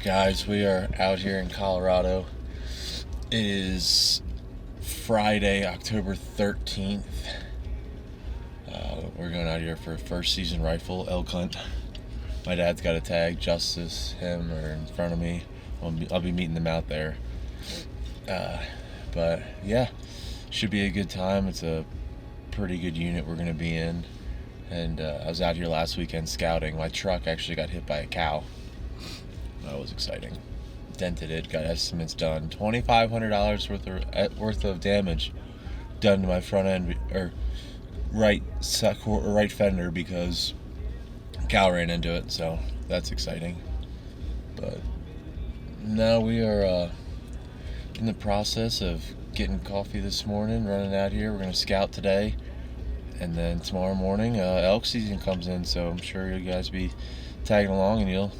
guys, we are out here in Colorado. It is Friday, October 13th. We're going out here for a first season rifle elk hunt. My dad's got a tag. Justice, him are in front of me. I'll be meeting them out there. But yeah, should be a good time. It's a pretty good unit we're going to be in. And I was out here last weekend scouting. My truck actually got hit by a cow. That was exciting. Dented it, got estimates done. $2,500 worth of damage done to my front end, or right fender, because a cow ran into it, so that's exciting. But now we are in the process of getting coffee this morning, running out here. We're going to scout today, and then tomorrow morning elk season comes in, so I'm sure you guys be tagging along and you'll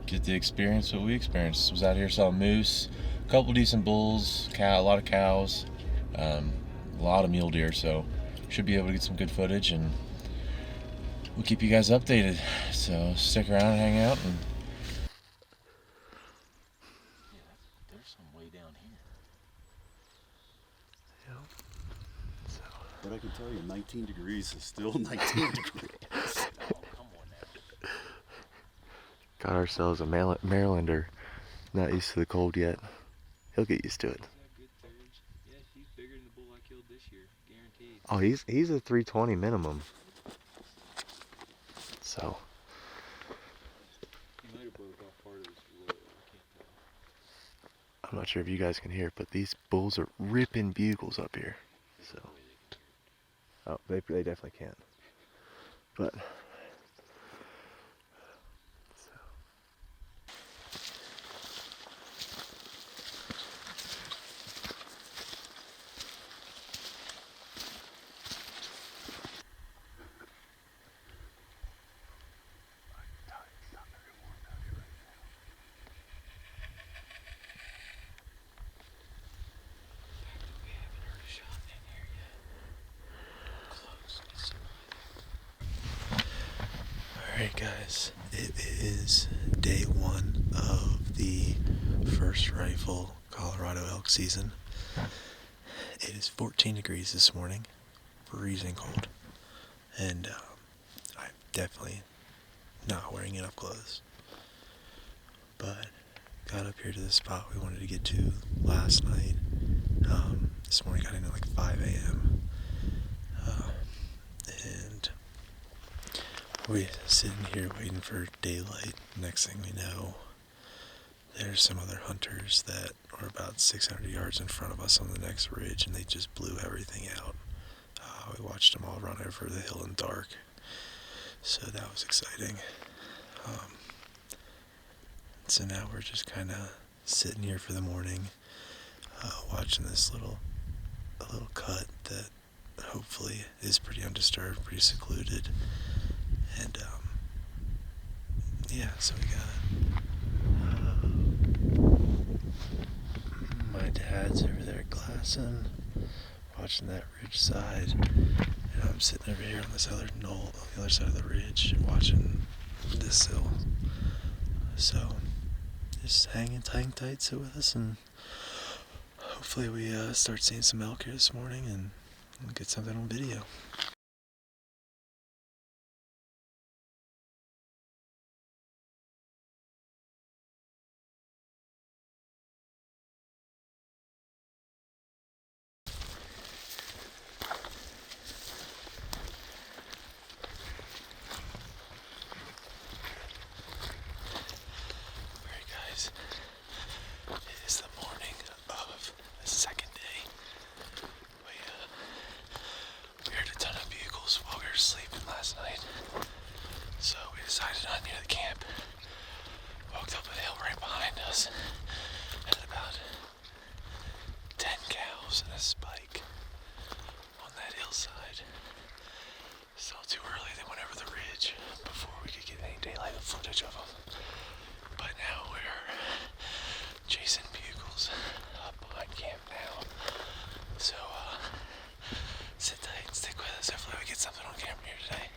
get to experience what we experienced. Was out here, saw moose, a couple decent bulls, a lot of cows, a lot of mule deer, so should be able to get some good footage, and we'll keep you guys updated. So stick around and hang out. And there's some way down here. Yep. So. But I can tell you, 19 degrees is still 19 degrees. Oh, come on now. Got ourselves a Marylander. Not used to the cold yet. He'll get used to it. Yeah, he's bigger than the bull I killed this year, guaranteed. Oh, he's a 320 minimum. So. He might have broke off part of his wood. I can't tell. I'm not sure if you guys can hear it, but these bulls are ripping bugles up here. So. Oh, they definitely can't. But. Alright guys, it is day one of the first rifle Colorado elk season. It is 14 degrees this morning, freezing cold, and I'm definitely not wearing enough clothes. But got up here to the spot we wanted to get to last night. This morning got in at like 5 a.m. And we're sitting here waiting for daylight. Next thing we know, there's some other hunters that are about 600 yards in front of us on the next ridge, and they just blew everything out. We watched them all run over the hill in dark, so that was exciting. So now we're just kind of sitting here for the morning, watching this little cut that hopefully is pretty undisturbed, pretty secluded. And yeah, so we got my dad's over there at Glasson, watching that ridge side, and I'm sitting over here on this other knoll on the other side of the ridge, watching this hill. So just hanging tight, sit with us, and hopefully we start seeing some elk here this morning and get something on video. It is the morning of the second day. We heard a ton of bugles while we were sleeping last night, so we decided to hunt near the camp. Walked up a hill right behind us, had about 10 cows and a spike on that hillside. Still too early, they went over the ridge before we could get any daylight footage of them. But now we're chasing bugles up behind camp now. So, sit tight and stick with us. Hopefully we get something on camera here today.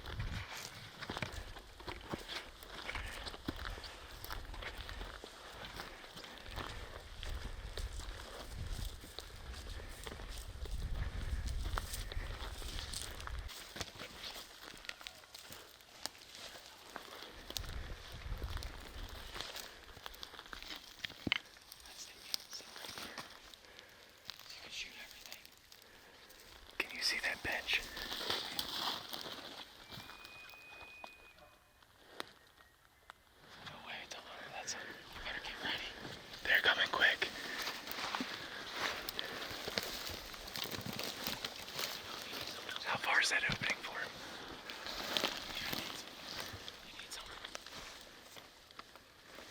see that bench? No way, don't look at that side. You better get ready. They're coming quick. How far is that opening for him? You need some.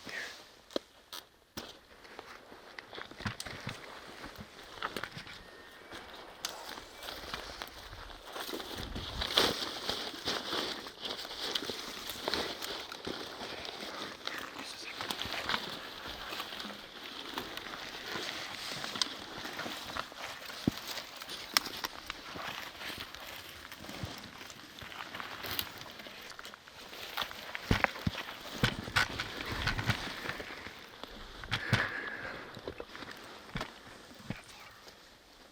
Here.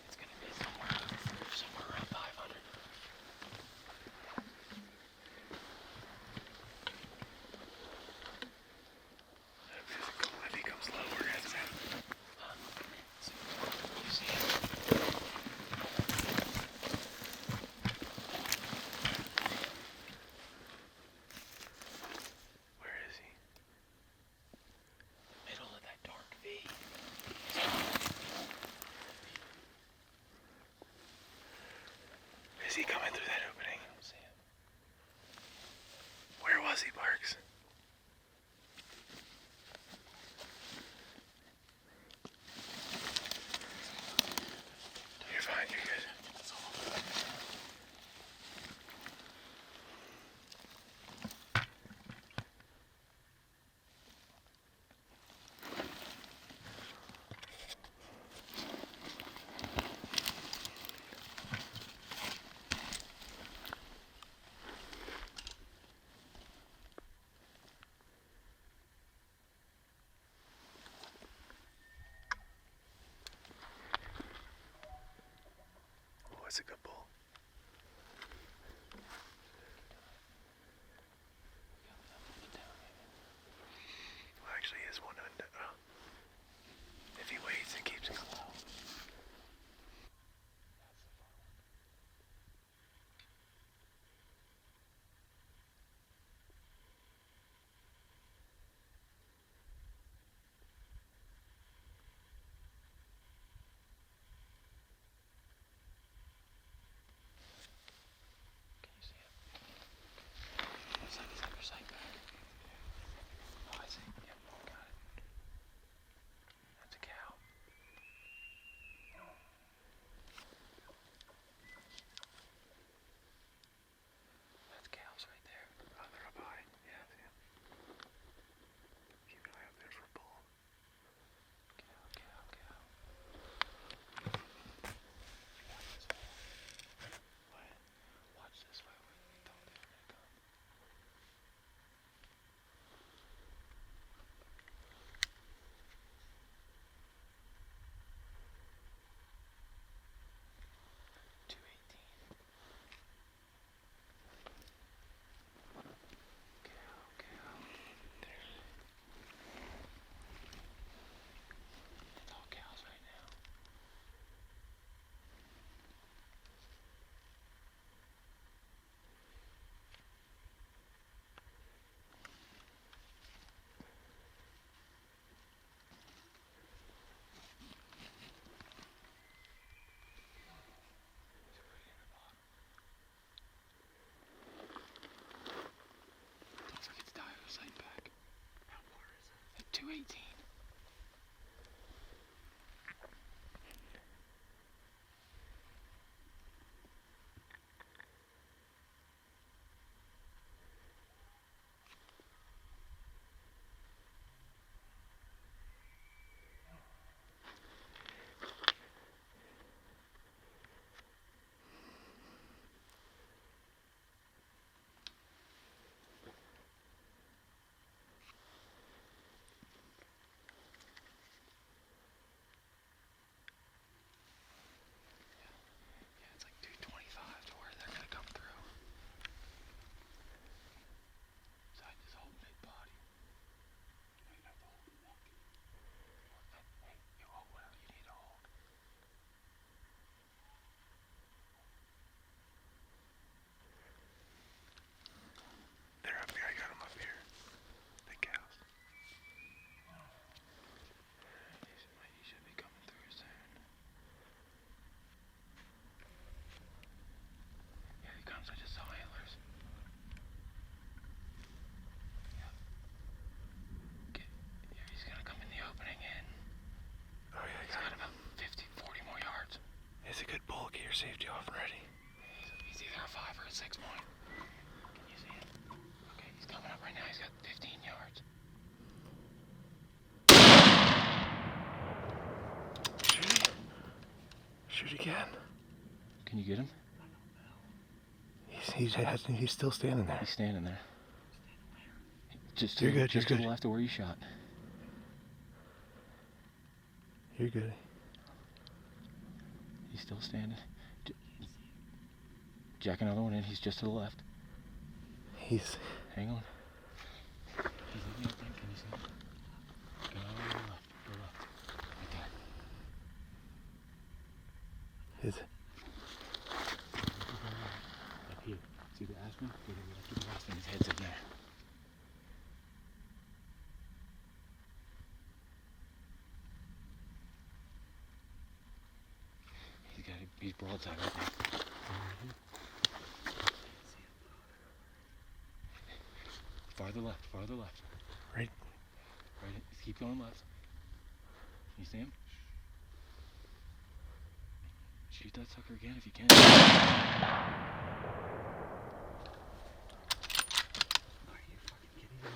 It's gonna be somewhere around 500. If he comes lower, it's out. You see him? Where is he? Middle of that dark V. Is he coming through that opening? I don't see him. Where was he, Parks? You're fine, you're good. Oh, it's a good bull. Well, actually, he is one under. If he waits, it keeps it low. 6 point. Can you see him? Okay, he's coming up right now. He's got 15 yards. Shoot again. Can you get him? He's still standing there. He's standing there. Just You're good, just you're to the good. left of where you shot. You're good. He's still standing. Jack another one in. He's just to the left. He's Hang on. He's looking up there. Can you see him? Go left. Go left. Right there. his. Up here. See the aspen? Go to the left of the aspen. His head's in there. He's broadside right there. Farther left, farther left. Right. Right, keep going left. You see him? Shoot that sucker again if you can. Are you fucking kidding me?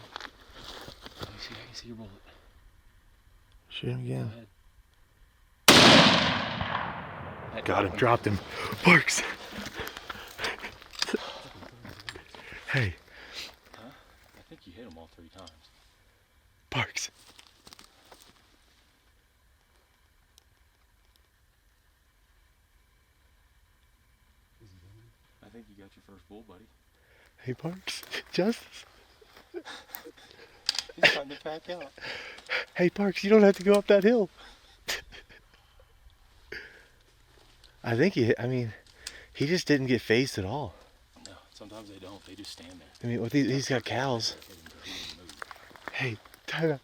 Let me see, I can see your bullet. Shoot him again. Go ahead. Got him. Dropped him. Parks. Hey, Huh? I think you hit him all 3 times. Parks. I think you got your first bull, buddy. Hey, Parks. Justice. He's starting to pack out. Hey, Parks. You don't have to go up that hill. I think he just didn't get phased at all. No, sometimes they don't. They just stand there. I mean, with he's got cows. Hit him because he didn't move. Hey, time out.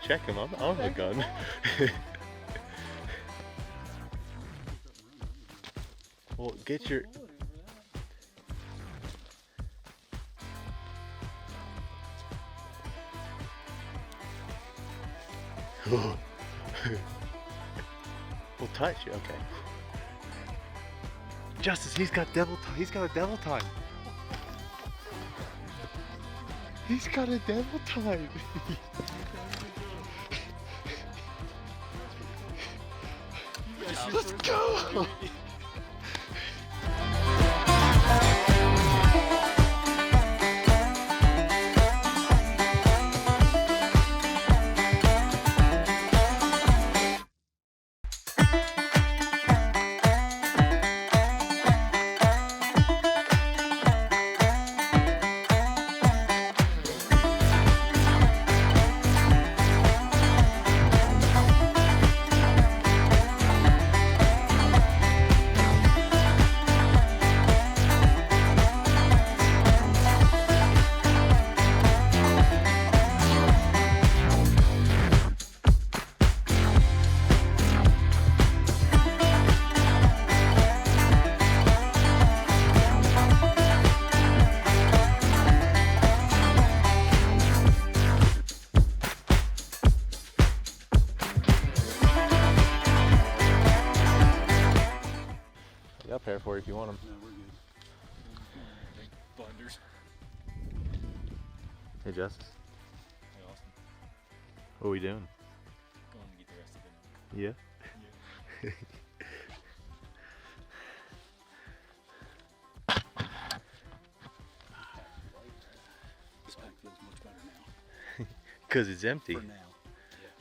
Check him. I'm on the gun. Well, get your. We'll touch you. Okay. Justice, he's got devil time. He's got a devil time. He's got a devil time. Let's go! there for you if you want them. No, we're good. Blenders. Hey, Justice. Hey, Austin. What are we doing? Going to get the rest of it. Yeah. This pack feels much better now. Because it's empty. For now.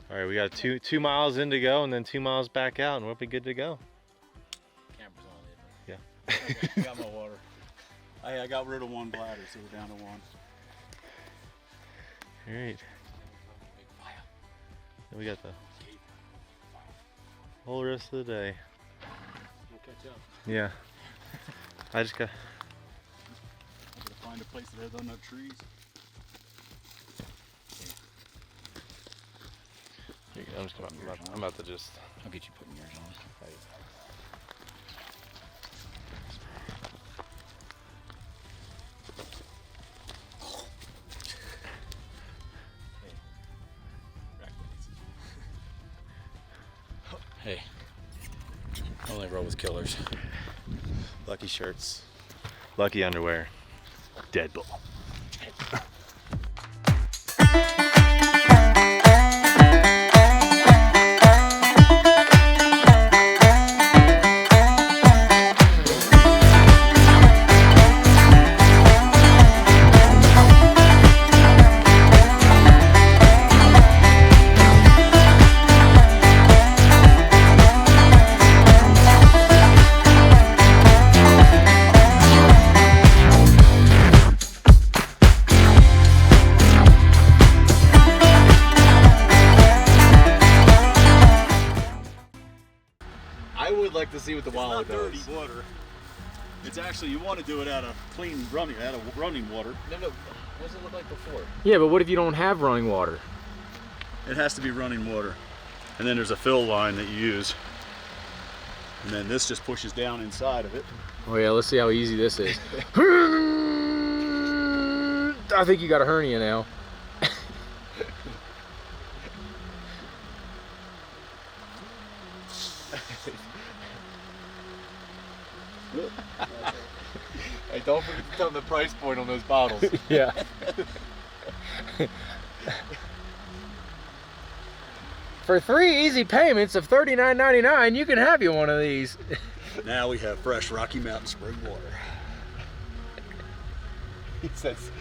All right, we got two miles in to go and then 2 miles back out, and we'll be good to go. Camera's on it. Yeah. Got my water. Hey, I got rid of one bladder, so we're down to one. All right. Big fire. Then we got the whole rest of the day. We'll catch up. Yeah. I just got. I'm gonna find a place that has enough trees. I'm just I'm about to just. I'll get you putting yours on. Hey, only roll with killers. Lucky shirts. Lucky underwear. Deadbolt. I would like to see what the It's not wallet dirty does. water. It's actually, you want to do it out of clean running, out of running water. No, what does it look like before? Yeah, but what if you don't have running water? It has to be running water. And then there's a fill line that you use. And then this just pushes down inside of it. Oh yeah, let's see how easy this is. I think you got a hernia now. Hey, don't forget to tell them the price point on those bottles. Yeah. For 3 easy payments of $39.99, you can have you one of these. Now we have fresh Rocky Mountain spring water. He says